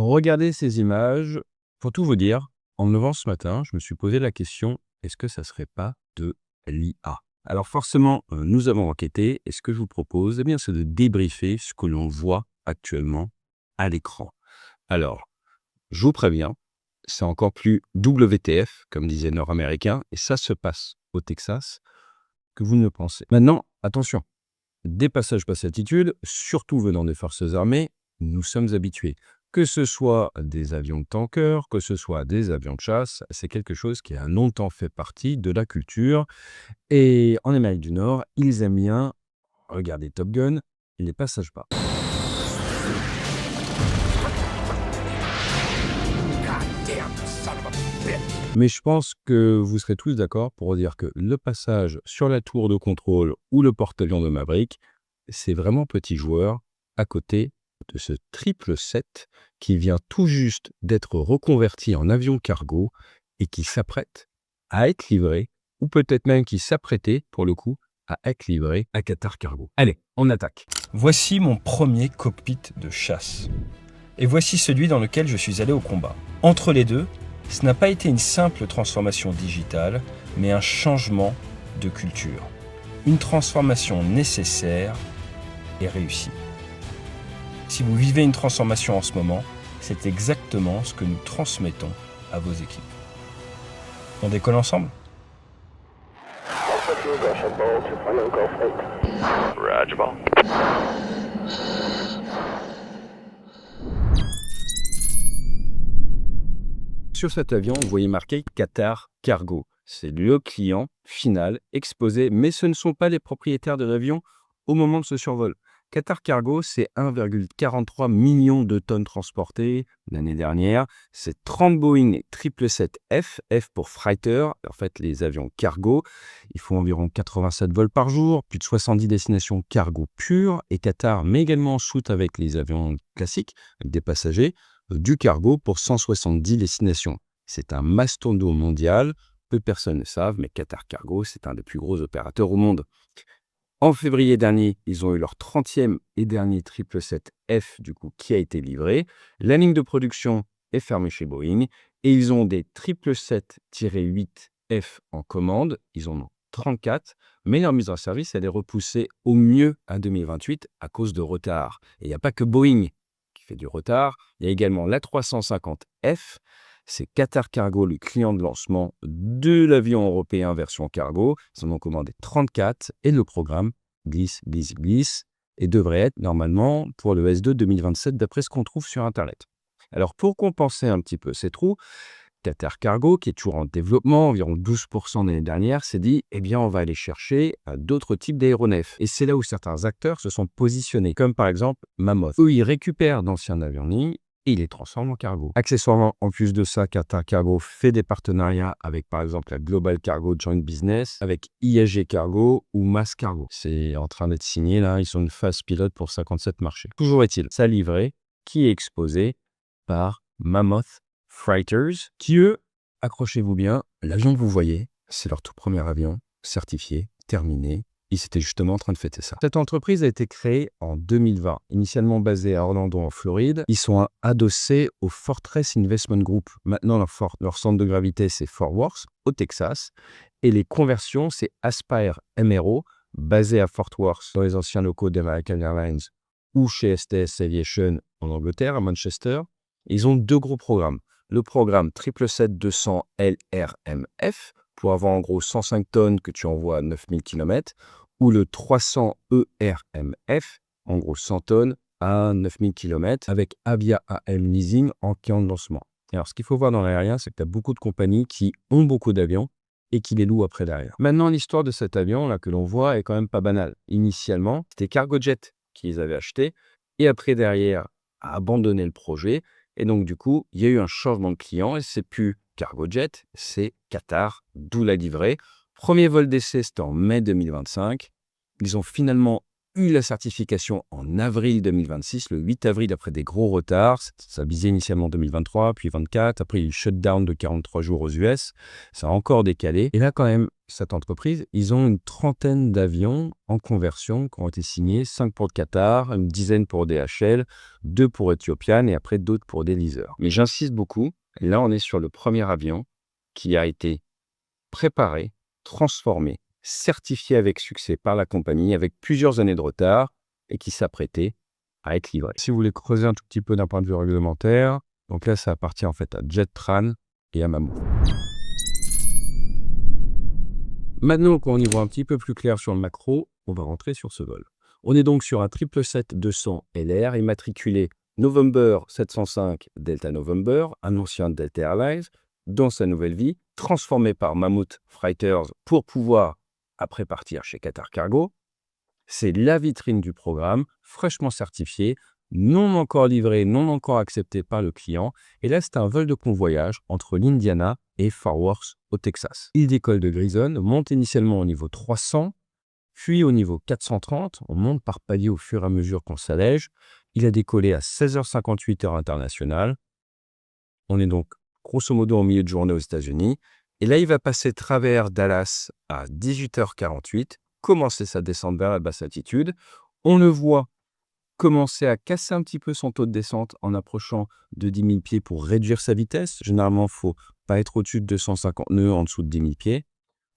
Regardez ces images. Pour tout vous dire, en me levant ce matin, je me suis posé la question, est-ce que ça serait pas de l'IA? Alors forcément, nous avons enquêté et ce que je vous propose, c'est de débriefer ce que l'on voit actuellement à l'écran. Alors, je vous préviens, c'est encore plus WTF, comme disait le Nord-Américain, et ça se passe au Texas, que vous ne le pensez. Maintenant, attention, des passages basse altitude, surtout venant des forces armées, nous sommes habitués. Que ce soit des avions de tankers, que ce soit des avions de chasse, c'est quelque chose qui a longtemps fait partie de la culture. Et en Amérique du Nord, ils aiment bien regarder Top Gun, les passages bas. Mais je pense que vous serez tous d'accord pour dire que le passage sur la tour de contrôle ou le porte-avions de Maverick, c'est vraiment petit joueur à côté de ce 777 qui vient tout juste d'être reconverti en avion cargo et qui s'apprête à être livré, ou peut-être même qui s'apprêtait, pour le coup, à être livré à Qatar Cargo. Allez, on attaque. Voici mon premier cockpit de chasse. Et voici celui dans lequel je suis allé au combat. Entre les deux, ce n'a pas été une simple transformation digitale, mais un changement de culture. Une transformation nécessaire et réussie. Si vous vivez une transformation en ce moment, c'est exactement ce que nous transmettons à vos équipes. On décolle ensemble ? Roger, ball. Sur cet avion, vous voyez marqué Qatar Cargo. C'est le client final exposé, mais ce ne sont pas les propriétaires de l'avion au moment de ce survol. Qatar Cargo, c'est 1,43 million de tonnes transportées l'année dernière. C'est 30 Boeing 777F, F pour Freighter, en fait les avions cargo. Ils font environ 87 vols par jour, plus de 70 destinations cargo pures. Et Qatar met également en shoot avec les avions classiques, avec des passagers, du cargo pour 170 destinations. C'est un mastodonte mondial. Peu de personnes le savent, mais Qatar Cargo, c'est un des plus gros opérateurs au monde. En février dernier, ils ont eu leur 30e et dernier 777F du coup, qui a été livré. La ligne de production est fermée chez Boeing et ils ont des 777-8F en commande. Ils en ont 34, mais leur mise en service, elle est repoussée au mieux à 2028 à cause de retard. Et il n'y a pas que Boeing qui fait du retard, il y a également l'A350F. C'est Qatar Cargo, le client de lancement de l'avion européen version cargo. Ils en ont commandé 34 et le programme glisse et devrait être normalement pour le S2 2027 d'après ce qu'on trouve sur Internet. Alors pour compenser un petit peu ces trous, Qatar Cargo, qui est toujours en développement, environ 12% l'année dernière, s'est dit on va aller chercher d'autres types d'aéronefs. Et c'est là où certains acteurs se sont positionnés, comme par exemple Mammoth. Eux, ils récupèrent d'anciens avions de ligne et il les transforme en cargo. Accessoirement, en plus de ça, Qatar Cargo fait des partenariats avec, par exemple, la Global Cargo Joint Business, avec IAG Cargo ou Mass Cargo. C'est en train d'être signé, là. Ils sont une phase pilote pour 57 marchés. Toujours est-il, ça livré, qui est exposé par Mammoth Freighters, qui eux, accrochez-vous bien, l'avion que vous voyez, c'est leur tout premier avion, certifié, terminé. Ils étaient justement en train de fêter ça. Cette entreprise a été créée en 2020, initialement basée à Orlando en Floride. Ils sont adossés au Fortress Investment Group. Maintenant, leur centre de gravité, c'est Fort Worth, au Texas. Et les conversions, c'est Aspire MRO, basé à Fort Worth, dans les anciens locaux d'American Airlines, ou chez STS Aviation en Angleterre, à Manchester. Ils ont deux gros programmes. Le programme 777-200 LRMF, pour avoir en gros 105 tonnes que tu envoies à 9000 km, ou le 300 ERMF, en gros 100 tonnes à 9000 km, avec Avia AM Leasing en client de lancement. Alors, ce qu'il faut voir dans l'aérien, c'est que tu as beaucoup de compagnies qui ont beaucoup d'avions et qui les louent après derrière. Maintenant, l'histoire de cet avion là que l'on voit est quand même pas banale. Initialement, c'était Cargojet qui les avait achetés et après derrière a abandonné le projet. Et donc, du coup, il y a eu un changement de client et c'est plus Cargojet, c'est Qatar, d'où la livrée. Premier vol d'essai, c'était en mai 2025. Ils ont finalement eu la certification en avril 2026, le 8 avril après des gros retards. Ça visait initialement 2023, puis 24. Après, il y a eu shutdown de 43 jours aux US. Ça a encore décalé. Et là, quand même, cette entreprise, ils ont une trentaine d'avions en conversion qui ont été signés, 5 pour le Qatar, une dizaine pour DHL, 2 pour Ethiopian et après d'autres pour des leasers. Mais j'insiste beaucoup, et là on est sur le premier avion qui a été préparé, transformé, certifié avec succès par la compagnie avec plusieurs années de retard et qui s'apprêtait à être livré. Si vous voulez creuser un tout petit peu d'un point de vue réglementaire, donc là ça appartient en fait à Jettran et à Mammoet. Maintenant qu'on y voit un petit peu plus clair sur le macro, on va rentrer sur ce vol. On est donc sur un 777-200 LR immatriculé November 705 Delta November, un ancien Delta Airlines, dans sa nouvelle vie, transformé par Mammoet Freighters pour pouvoir après partir chez Qatar Cargo. C'est la vitrine du programme, fraîchement certifié, non encore livré, non encore accepté par le client. Et là, c'est un vol de convoyage entre l'Indiana et Fort Worth au Texas. Il décolle de Grayson, monte initialement au niveau 300, puis au niveau 430. On monte par palier au fur et à mesure qu'on s'allège. Il a décollé à 16h58 heure internationale. On est donc grosso modo en milieu de journée aux États-Unis. Et là, il va passer travers Dallas à 18h48, commencer sa descente vers la basse altitude. On le voit commencer à casser un petit peu son taux de descente en approchant de 10 000 pieds pour réduire sa vitesse. Généralement, il ne faut pas être au-dessus de 250 nœuds en dessous de 10 000 pieds.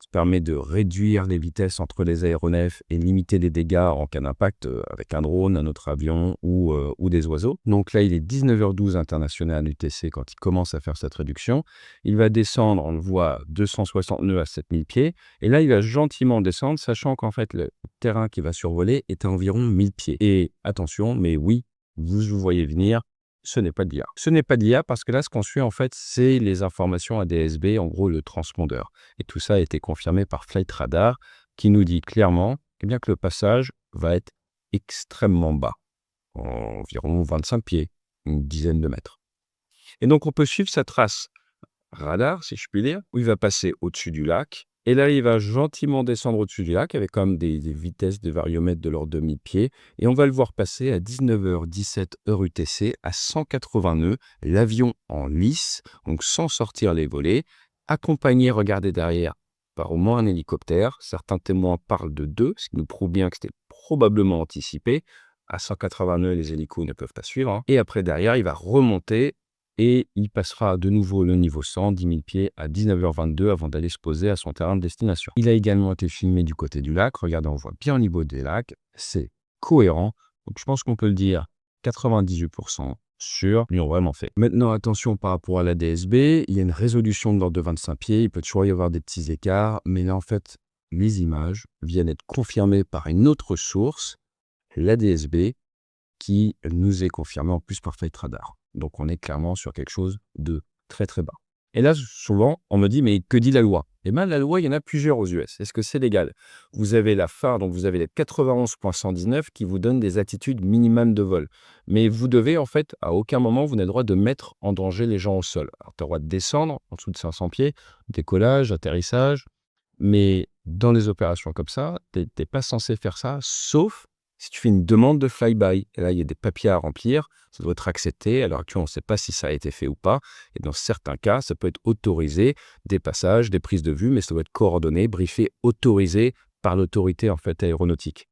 Ça permet de réduire les vitesses entre les aéronefs et limiter les dégâts en cas d'impact avec un drone, un autre avion ou des oiseaux. Donc là, il est 19h12 international UTC quand il commence à faire cette réduction. Il va descendre, on le voit, 260 nœuds à 7000 pieds. Et là, il va gentiment descendre, sachant qu'en fait, le terrain qu'il va survoler est à environ 1000 pieds. Et attention, mais oui, vous voyez venir, ce n'est pas de l'IA. Ce n'est pas de l'IA parce que là, ce qu'on suit, en fait, c'est les informations ADS-B, en gros, le transpondeur. Et tout ça a été confirmé par Flight Radar, qui nous dit clairement que le passage va être extrêmement bas, environ 25 pieds, une dizaine de mètres. Et donc, on peut suivre sa trace radar, si je puis dire, où il va passer au-dessus du lac. Et là, il va gentiment descendre au-dessus du lac avec comme des vitesses de variomètre de l'ordre de 1000 pieds. Et on va le voir passer à 19h17 heure UTC à 180 nœuds, l'avion en lice, donc sans sortir les volets, accompagné, regardez derrière, par au moins un hélicoptère. Certains témoins parlent de 2, ce qui nous prouve bien que c'était probablement anticipé. À 180 nœuds, les hélicos ne peuvent pas suivre. Et après, derrière, il va remonter. Et il passera de nouveau le niveau 100, 10 000 pieds, à 19h22 avant d'aller se poser à son terrain de destination. Il a également été filmé du côté du lac. Regardez, on voit bien au niveau des lacs. C'est cohérent. Donc, je pense qu'on peut le dire 98% sûr. Ils ont vraiment fait. Maintenant, attention par rapport à la DSB. Il y a une résolution de l'ordre de 25 pieds. Il peut toujours y avoir des petits écarts. Mais là, en fait, les images viennent être confirmées par une autre source, la DSB, qui nous est confirmée en plus par Flight Radar. Donc, on est clairement sur quelque chose de très, très bas. Et là, souvent, on me dit, mais que dit la loi? Eh bien, la loi, il y en a plusieurs aux US. Est-ce que c'est légal? Vous avez la FAR, donc vous avez les 91.119 qui vous donnent des attitudes minimales de vol. Mais vous devez, en fait, à aucun moment, vous n'avez le droit de mettre en danger les gens au sol. Alors, tu as le droit de descendre en dessous de 500 pieds, décollage, atterrissage. Mais dans des opérations comme ça, tu n'es pas censé faire ça, sauf si tu fais une demande de flyby. Et là, il y a des papiers à remplir, ça doit être accepté. Alors actuellement, on ne sait pas si ça a été fait ou pas. Et dans certains cas, ça peut être autorisé, des passages, des prises de vue, mais ça doit être coordonné, briefé, autorisé par l'autorité en fait aéronautique.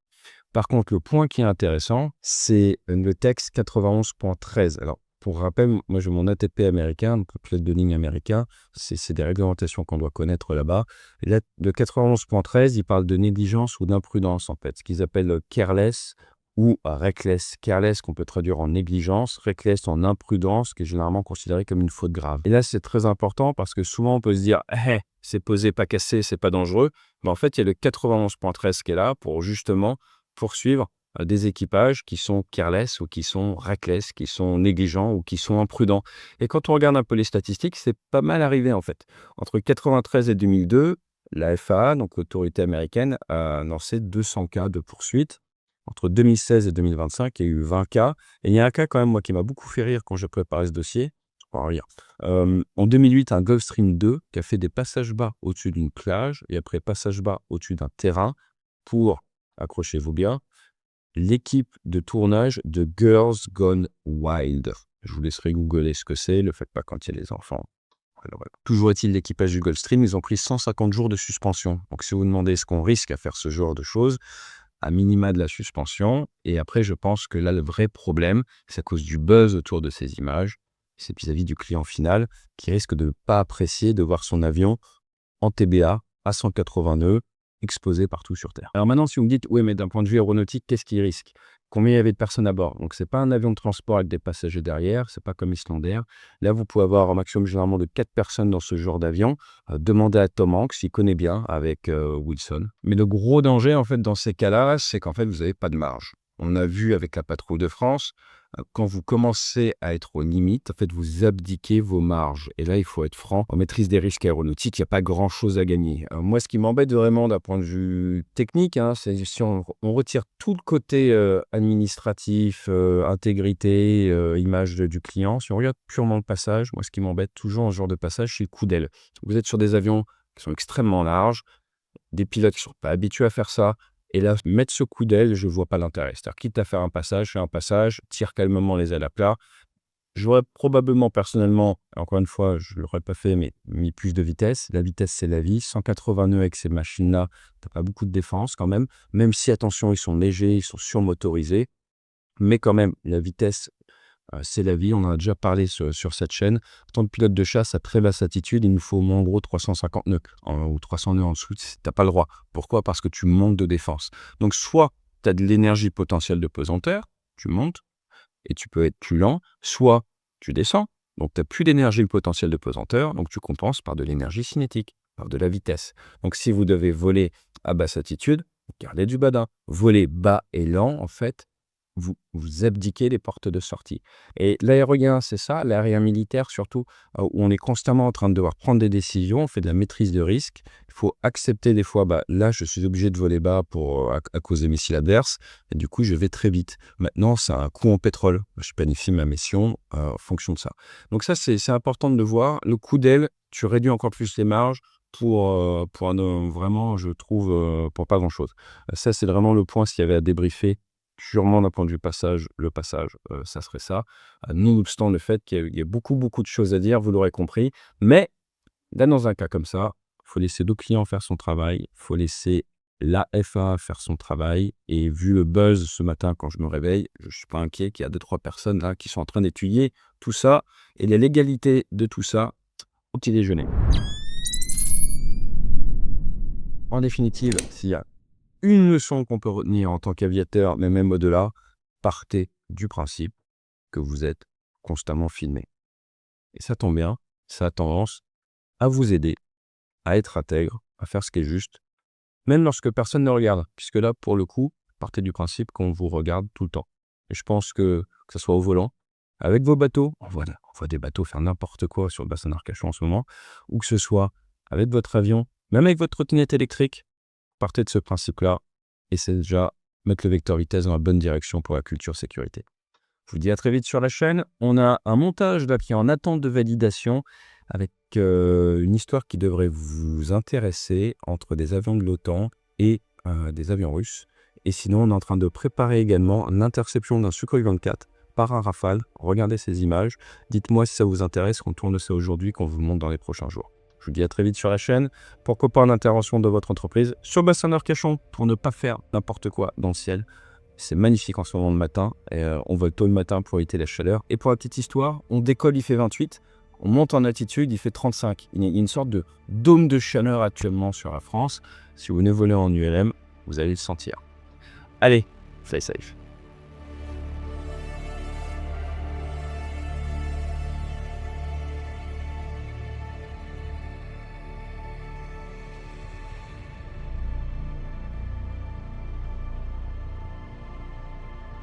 Par contre, le point qui est intéressant, c'est le texte 91.13. Alors, pour rappel, moi j'ai mon ATP américain, donc le pilote de ligne américain, c'est des réglementations qu'on doit connaître là-bas. Et là, le 91.13, il parle de négligence ou d'imprudence en fait, ce qu'ils appellent careless ou reckless. Careless qu'on peut traduire en négligence, reckless en imprudence, qui est généralement considéré comme une faute grave. Et là, c'est très important parce que souvent on peut se dire c'est posé, pas cassé, c'est pas dangereux. Mais en fait, il y a le 91.13 qui est là pour justement poursuivre des équipages qui sont careless ou qui sont reckless, qui sont négligents ou qui sont imprudents. Et quand on regarde un peu les statistiques, c'est pas mal arrivé en fait. Entre 93 et 2002, la FAA, donc l'autorité américaine, a lancé 200 cas de poursuite. Entre 2016 et 2025, il y a eu 20 cas. Et il y a un cas quand même, moi, qui m'a beaucoup fait rire quand je préparais ce dossier. En 2008, un Gulfstream 2 qui a fait des passages bas au-dessus d'une plage et après passage bas au-dessus d'un terrain pour, accrochez-vous bien, l'équipe de tournage de Girls Gone Wild. Je vous laisserai googler ce que c'est, le faites pas quand il y a les enfants. Alors, voilà. Toujours est-il, l'équipage du Gulfstream, ils ont pris 150 jours de suspension. Donc, si vous demandez ce qu'on risque à faire ce genre de choses, à minima de la suspension. Et après, je pense que là, le vrai problème, c'est à cause du buzz autour de ces images. C'est vis-à-vis du client final qui risque de ne pas apprécier de voir son avion en TBA à 180 nœuds exposé partout sur Terre. Alors maintenant, si vous me dites, oui, mais d'un point de vue aéronautique, qu'est-ce qu'il risque? Combien il y avait de personnes à bord? Donc, ce n'est pas un avion de transport avec des passagers derrière, ce n'est pas comme Islander. Là, vous pouvez avoir un maximum généralement de 4 personnes dans ce genre d'avion. Demandez à Tom Hanks, il connaît bien avec Wilson. Mais le gros danger, en fait, dans ces cas-là, c'est qu'en fait, vous n'avez pas de marge. On a vu avec la patrouille de France, quand vous commencez à être aux limites, en fait, vous abdiquez vos marges. Et là, il faut être franc. En maîtrise des risques aéronautiques, il n'y a pas grand-chose à gagner. Moi, ce qui m'embête vraiment d'un point de vue technique, c'est si on retire tout le côté administratif, intégrité, image du client. Si on regarde purement le passage, moi, ce qui m'embête toujours en ce genre de passage, c'est le coup d'aile. Vous êtes sur des avions qui sont extrêmement larges, des pilotes qui ne sont pas habitués à faire ça. Et là, mettre ce coup d'aile, je ne vois pas l'intérêt. C'est-à-dire, quitte à faire un passage, fais un passage, tire calmement les ailes à plat. J'aurais probablement, personnellement, encore une fois, je ne l'aurais pas fait, mais mis plus de vitesse. La vitesse, c'est la vie. 180 nœuds avec ces machines-là, tu n'as pas beaucoup de défense quand même. Même si, attention, ils sont légers, ils sont surmotorisés. Mais quand même, la vitesse, c'est la vie. On en a déjà parlé sur cette chaîne. En tant que pilote de chasse à très basse altitude, il nous faut au moins en gros 350 nœuds ou 300 nœuds en dessous. Tu n'as pas le droit. Pourquoi? Parce que tu manques de défense. Donc, soit tu as de l'énergie potentielle de pesanteur, tu montes et tu peux être plus lent, soit tu descends. Donc, tu n'as plus d'énergie potentielle de pesanteur, donc tu compenses par de l'énergie cinétique, par de la vitesse. Donc, si vous devez voler à basse altitude, gardez du badin. Voler bas et lent, en fait, vous abdiquez les portes de sortie. Et l'aérien, c'est ça, l'aérien militaire surtout, où on est constamment en train de devoir prendre des décisions, on fait de la maîtrise de risque. Il faut accepter des fois, là, je suis obligé de voler bas à cause des missiles adverses, et du coup, je vais très vite. Maintenant, c'est un coût en pétrole. Je planifie ma mission en fonction de ça. Donc ça, c'est important de le voir. Le coup d'aile, tu réduis encore plus les marges vraiment, je trouve, pour pas grand-chose. Ça, c'est vraiment le point s'il y avait à débriefer purement d'un point de vue passage, le passage, ça serait ça. Nonobstant le fait qu'il y a beaucoup, beaucoup de choses à dire, vous l'aurez compris. Mais là, dans un cas comme ça, il faut laisser le client faire son travail, il faut laisser la FA faire son travail. Et vu le buzz ce matin quand je me réveille, je ne suis pas inquiet qu'il y a 2-3 personnes là qui sont en train d'étudier tout ça et les légalités de tout ça au petit déjeuner. En définitive, s'il y a une leçon qu'on peut retenir en tant qu'aviateur, mais même au-delà, partez du principe que vous êtes constamment filmé. Et ça tombe bien, ça a tendance à vous aider à être intègre, à faire ce qui est juste, même lorsque personne ne regarde, puisque là, pour le coup, partez du principe qu'on vous regarde tout le temps. Et je pense que ce soit au volant, avec vos bateaux, on voit des bateaux faire n'importe quoi sur le bassin d'Arcachon en ce moment, ou que ce soit avec votre avion, même avec votre trottinette électrique, partez de ce principe-là et c'est déjà mettre le vecteur vitesse dans la bonne direction pour la culture sécurité. Je vous dis à très vite sur la chaîne. On a un montage là qui est en attente de validation avec une histoire qui devrait vous intéresser entre des avions de l'OTAN et des avions russes. Et sinon, on est en train de préparer également l'interception d'un Sukhoi 24 par un Rafale. Regardez ces images. Dites-moi si ça vous intéresse qu'on tourne ça aujourd'hui, qu'on vous montre dans les prochains jours. Je vous dis à très vite sur la chaîne. Pourquoi pas en intervention de votre entreprise sur le bassin d'Arcachon pour ne pas faire n'importe quoi dans le ciel. C'est magnifique en ce moment le matin. Et on vole tôt le matin pour éviter la chaleur. Et pour la petite histoire, on décolle, il fait 28. On monte en altitude, il fait 35. Il y a une sorte de dôme de chaleur actuellement sur la France. Si vous venez voler en ULM, vous allez le sentir. Allez, fly safe.